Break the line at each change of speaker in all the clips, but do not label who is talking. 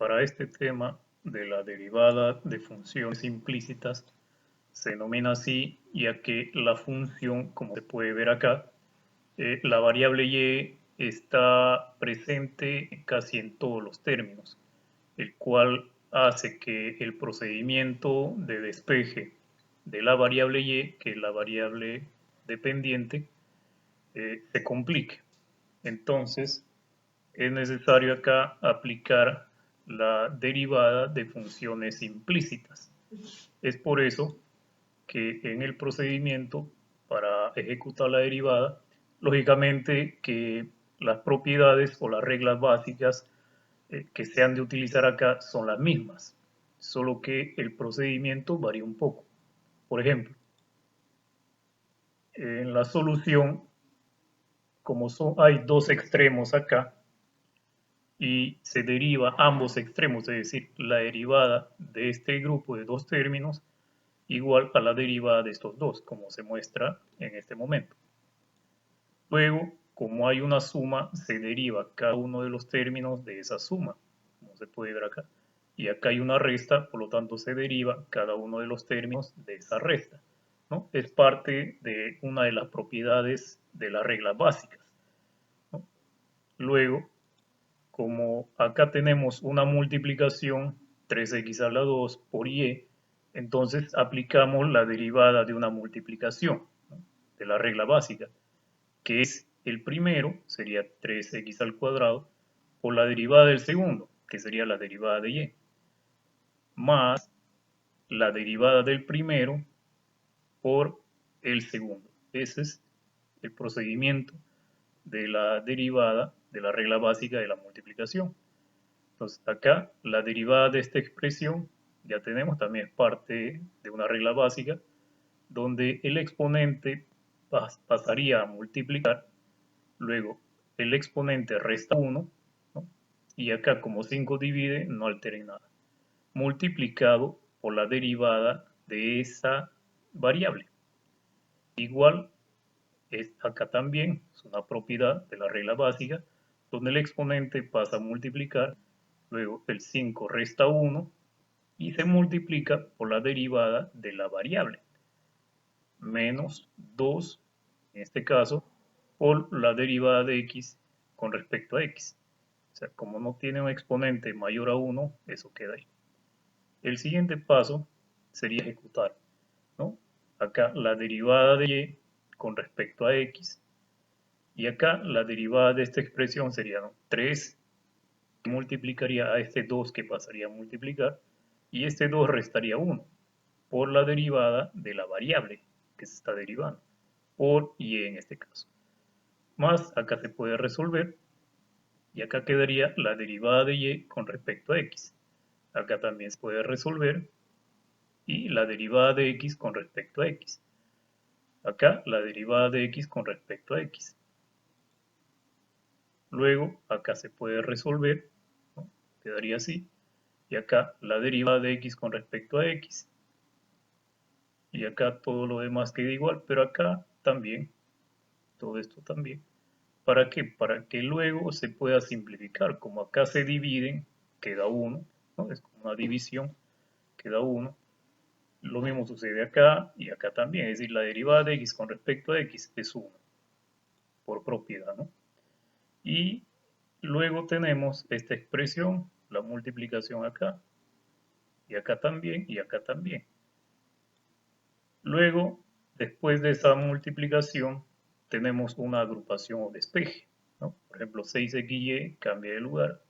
Para este tema de la derivada de funciones implícitas se denomina así ya que la función, como se puede ver acá, la variable y está presente casi en todos los términos, el cual hace que el procedimiento de despeje de la variable y, que es la variable dependiente, se complique. Entonces, es necesario acá aplicar la derivada de funciones implícitas. Es por eso que en el procedimiento para ejecutar la derivada, lógicamente que las propiedades o las reglas básicas que se han de utilizar acá son las mismas, solo que el procedimiento varía un poco. Por ejemplo, en la solución, como hay dos extremos acá, y se deriva ambos extremos, es decir, la derivada de este grupo de dos términos igual a la derivada de estos dos, como se muestra en este momento. Luego, como hay una suma, se deriva cada uno de los términos de esa suma, como se puede ver acá. Y acá hay una resta, por lo tanto se deriva cada uno de los términos de esa resta, ¿no? Es parte de una de las propiedades de las reglas básicas, ¿no? Luego, como acá tenemos una multiplicación 3x a la 2 por y, entonces aplicamos la derivada de una multiplicación, ¿no?, de la regla básica, que es el primero, sería 3x al cuadrado, por la derivada del segundo, que sería la derivada de y, más la derivada del primero por el segundo. Ese es el procedimiento de la derivada de la regla básica de la multiplicación. Entonces acá la derivada de esta expresión ya tenemos, también es parte de una regla básica, donde el exponente pasaría a multiplicar, luego el exponente resta 1, ¿no?, y acá como 5 divide no altera en nada, multiplicado por la derivada de esa variable. Igual es acá también, es una propiedad de la regla básica, donde el exponente pasa a multiplicar, luego el 5 resta 1 y se multiplica por la derivada de la variable, menos 2, en este caso, por la derivada de x con respecto a x. O sea, como no tiene un exponente mayor a 1, eso queda ahí. El siguiente paso sería ejecutar, ¿no?, acá la derivada de y con respecto a x, y acá la derivada de esta expresión sería, ¿no?, 3 multiplicaría a este 2 que pasaría a multiplicar, y este 2 restaría 1 por la derivada de la variable que se está derivando, por y en este caso. Más acá se puede resolver, y acá quedaría la derivada de y con respecto a x. Acá también se puede resolver, y la derivada de x con respecto a x. Acá la derivada de x con respecto a x. Luego acá se puede resolver, ¿no?, quedaría así, y acá la derivada de x con respecto a x, y acá todo lo demás queda igual, pero acá también, todo esto también. ¿Para qué? Para que luego se pueda simplificar. Como acá se dividen, queda 1, ¿no?, es como una división, queda 1. Lo mismo sucede acá y acá también, es decir, la derivada de x con respecto a x es 1, por propiedad, ¿no? Y luego tenemos esta expresión, la multiplicación acá, y acá también, y acá también. Luego, después de esa multiplicación, tenemos una agrupación o despeje, ¿no? Por ejemplo, 6xy cambia de lugar,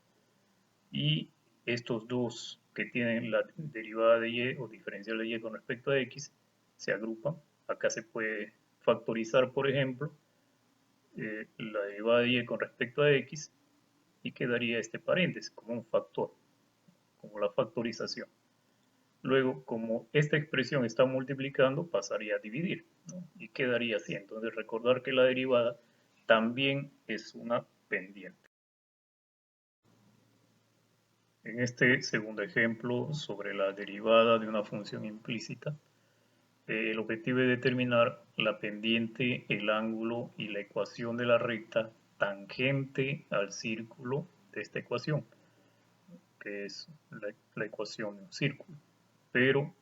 y estos dos que tienen la derivada de y o diferencial de y con respecto a x se agrupan. Acá se puede factorizar, por ejemplo, la derivada de y con respecto a x, y quedaría este paréntesis como un factor, como la factorización. Luego, como esta expresión está multiplicando, pasaría a dividir, ¿no?, y quedaría así. Entonces, recordar que la derivada también es una pendiente. En este segundo ejemplo sobre la derivada de una función implícita, el objetivo es determinar la pendiente, el ángulo y la ecuación de la recta tangente al círculo de esta ecuación, que es la ecuación de un círculo. Pero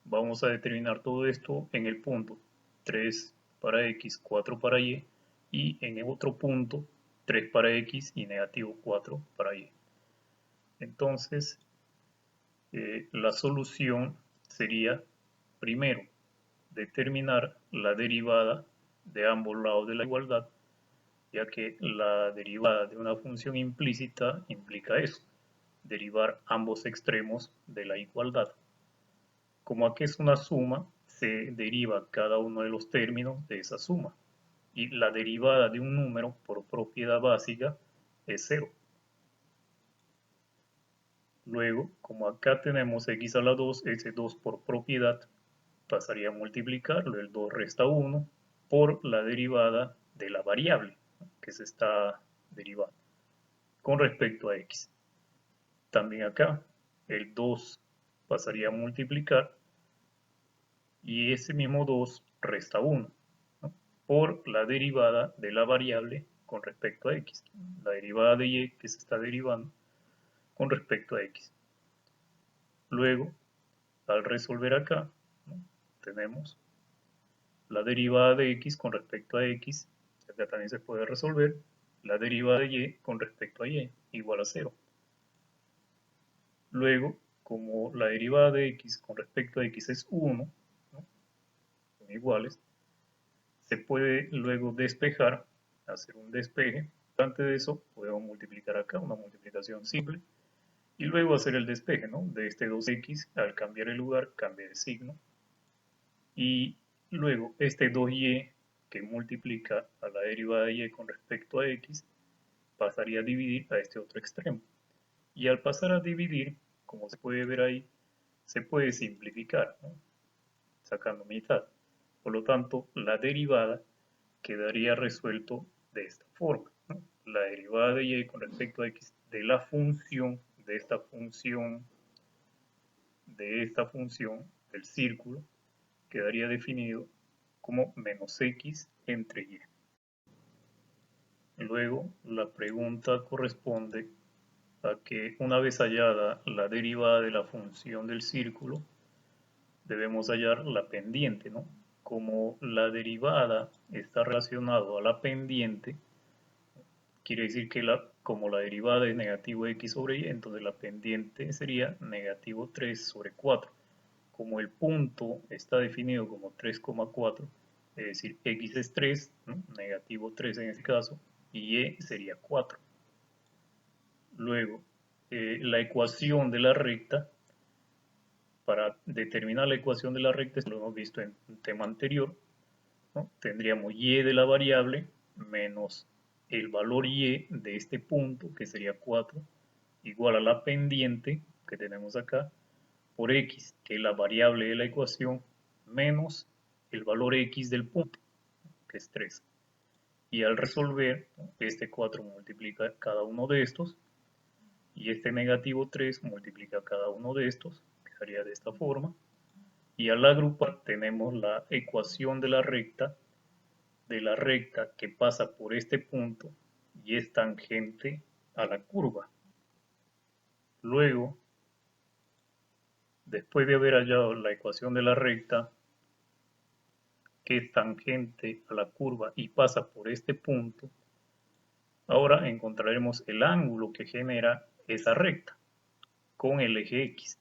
vamos a determinar todo esto en el punto 3 para x, 4 para y, y en el otro punto 3 para x y negativo 4 para y. Entonces, la solución sería, primero, determinar la derivada de ambos lados de la igualdad, ya que la derivada de una función implícita implica eso, derivar ambos extremos de la igualdad. Como aquí es una suma, se deriva cada uno de los términos de esa suma. Y la derivada de un número por propiedad básica es 0. Luego, como acá tenemos x a la 2, ese 2 por propiedad pasaría a multiplicarlo, el 2 resta 1, por la derivada de la variable que se está derivando con respecto a x. También acá, el 2 pasaría a multiplicar y ese mismo 2 resta 1, ¿no? Por la derivada de la variable con respecto a x, la derivada de y que se está derivando con respecto a x. Luego, al resolver acá, ¿no? Tenemos la derivada de x con respecto a x, acá también se puede resolver, la derivada de y con respecto a y, igual a 0. Luego, como la derivada de x con respecto a x es 1, ¿no? Son iguales, se puede luego despejar, hacer un despeje. Antes de eso, podemos multiplicar acá, una multiplicación simple, y luego hacer el despeje, ¿no? De este 2x, al cambiar el lugar, cambia de signo. Y luego, este 2y, que multiplica a la derivada de y con respecto a x, pasaría a dividir a este otro extremo. Y al pasar a dividir, como se puede ver ahí, se puede simplificar, ¿no? Sacando mitad. Por lo tanto, la derivada quedaría resuelto de esta forma, ¿no? La derivada de y con respecto a x de la función, de esta función del círculo, quedaría definido como menos x entre y. Luego, la pregunta corresponde a que una vez hallada la derivada de la función del círculo, debemos hallar la pendiente, ¿no? Como la derivada está relacionada a la pendiente, quiere decir que como la derivada es negativo x sobre y, entonces la pendiente sería negativo 3 sobre 4. Como el punto está definido como 3,4, es decir, x es 3, ¿no? Negativo 3 en este caso, y y sería 4. Luego, la ecuación de la recta, para determinar la ecuación de la recta, lo hemos visto en un tema anterior, ¿no? Tendríamos y de la variable menos el valor y de este punto, que sería 4, igual a la pendiente que tenemos acá, por x, que es la variable de la ecuación, menos el valor x del punto, que es 3. Y al resolver, este 4 multiplica cada uno de estos, y este negativo 3 multiplica cada uno de estos, quedaría de esta forma. Y al agrupar tenemos la ecuación de la recta que pasa por este punto y es tangente a la curva. Luego, después de haber hallado la ecuación de la recta que es tangente a la curva y pasa por este punto, ahora encontraremos el ángulo que genera esa recta con el eje X.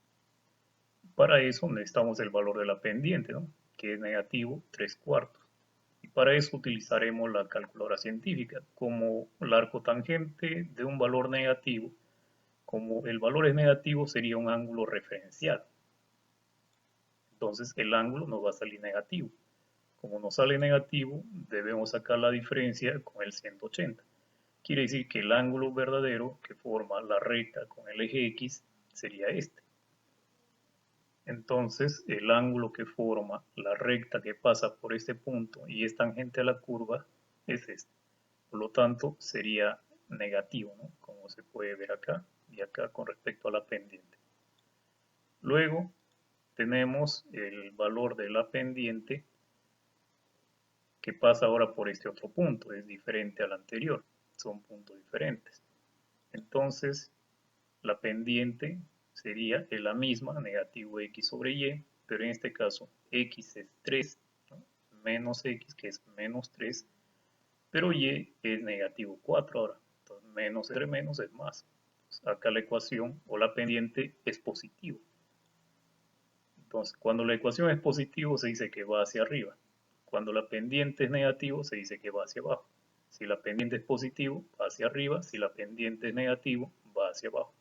Para eso necesitamos el valor de la pendiente, ¿no? Que es negativo 3/4. Y para eso utilizaremos la calculadora científica. Como el arco tangente de un valor negativo, como el valor es negativo, sería un ángulo referencial. Entonces el ángulo nos va a salir negativo. Como nos sale negativo, debemos sacar la diferencia con el 180. Quiere decir que el ángulo verdadero que forma la recta con el eje X sería este. Entonces, el ángulo que forma la recta que pasa por este punto y es tangente a la curva es este. Por lo tanto, sería negativo, ¿no? Como se puede ver acá y acá con respecto a la pendiente. Luego, tenemos el valor de la pendiente que pasa ahora por este otro punto. Es diferente al anterior. Son puntos diferentes. Entonces, la pendiente sería la misma, negativo x sobre y, pero en este caso x es 3, ¿no? Menos x, que es menos 3, pero y es negativo 4 ahora. Entonces, menos entre menos es más. Entonces, acá la ecuación o la pendiente es positiva. Entonces, cuando la ecuación es positivo, se dice que va hacia arriba. Cuando la pendiente es negativo, se dice que va hacia abajo. Si la pendiente es positivo, va hacia arriba. Si la pendiente es negativo, va hacia abajo.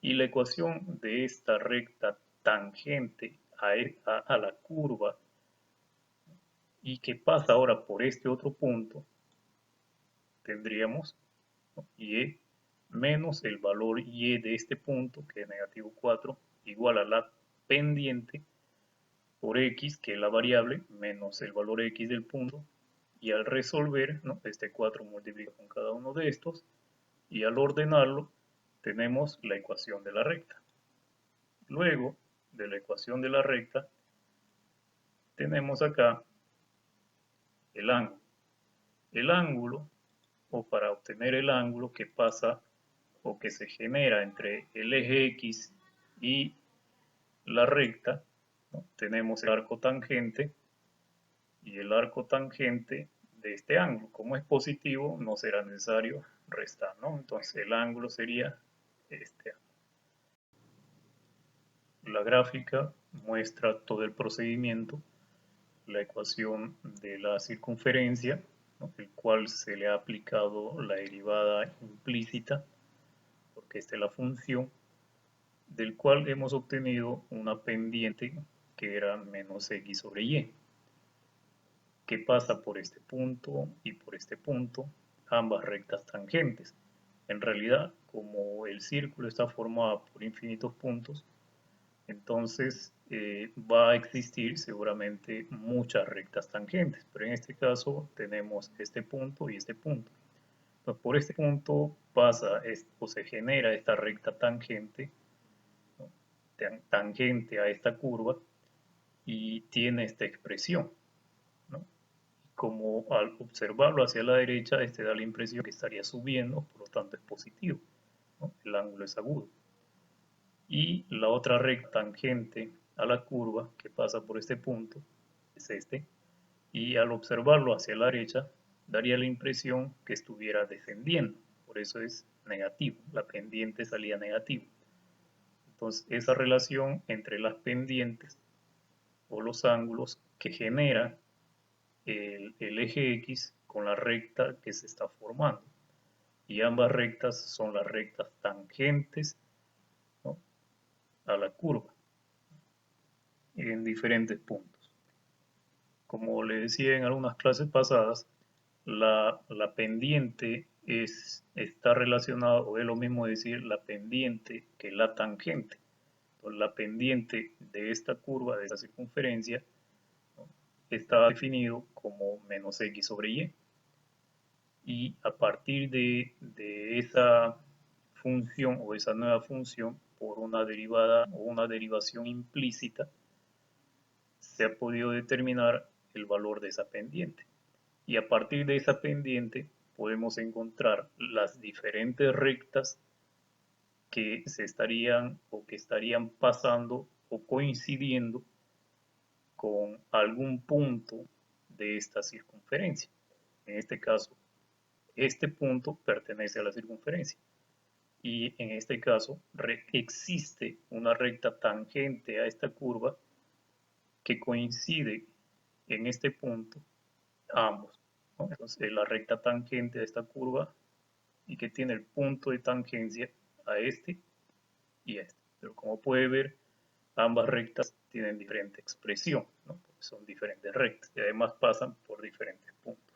Y la ecuación de esta recta tangente a la curva y que pasa ahora por este otro punto, tendríamos, ¿no?, y menos el valor y de este punto, que es negativo 4, igual a la pendiente por x, que es la variable, menos el valor x del punto, y al resolver, ¿no?, este 4 multiplica con cada uno de estos, y al ordenarlo tenemos la ecuación de la recta. Luego de la ecuación de la recta tenemos acá el ángulo. El ángulo, o para obtener el ángulo que pasa o que se genera entre el eje X y la recta, ¿no?, tenemos el arco tangente, y el arco tangente de este ángulo, como es positivo, no será necesario restar, ¿no? Entonces el ángulo sería este ángulo. La gráfica muestra todo el procedimiento, la ecuación de la circunferencia, ¿no?, el cual se le ha aplicado la derivada implícita, porque esta es la función, del cual hemos obtenido una pendiente que era menos x sobre y, que pasa por este punto y por este punto, ambas rectas tangentes. En realidad, como el círculo está formado por infinitos puntos, entonces va a existir seguramente muchas rectas tangentes, pero en este caso tenemos este punto y este punto. Entonces, por este punto pasa o se genera esta recta tangente, ¿no?, tangente a esta curva, y tiene esta expresión, ¿no? Como al observarlo hacia la derecha, este da la impresión que estaría subiendo, por lo tanto es positivo, ¿no?, el ángulo es agudo. Y la otra recta tangente a la curva que pasa por este punto es este, y al observarlo hacia la derecha daría la impresión que estuviera descendiendo, por eso es negativo, la pendiente salía negativa. Entonces esa relación entre las pendientes o los ángulos que genera el eje X con la recta que se está formando, y ambas rectas son las rectas tangentes, ¿no?, a la curva en diferentes puntos. Como le decía en algunas clases pasadas, la pendiente está relacionada, o es lo mismo decir la pendiente que la tangente. Entonces, la pendiente de esta curva, de esta circunferencia, ¿no?, está definido como menos x sobre y. Y a partir de esa función o esa nueva función, por una derivada o una derivación implícita, se ha podido determinar el valor de esa pendiente. Y a partir de esa pendiente podemos encontrar las diferentes rectas que se estarían o que estarían pasando o coincidiendo con algún punto de esta circunferencia. En este caso, este punto pertenece a la circunferencia. Y en este caso existe una recta tangente a esta curva que coincide en este punto ambos, ¿no? Entonces la recta tangente a esta curva y que tiene el punto de tangencia a este y a este. Pero como puede ver, ambas rectas tienen diferente expresión, ¿no?, porque son diferentes rectas y además pasan por diferentes puntos.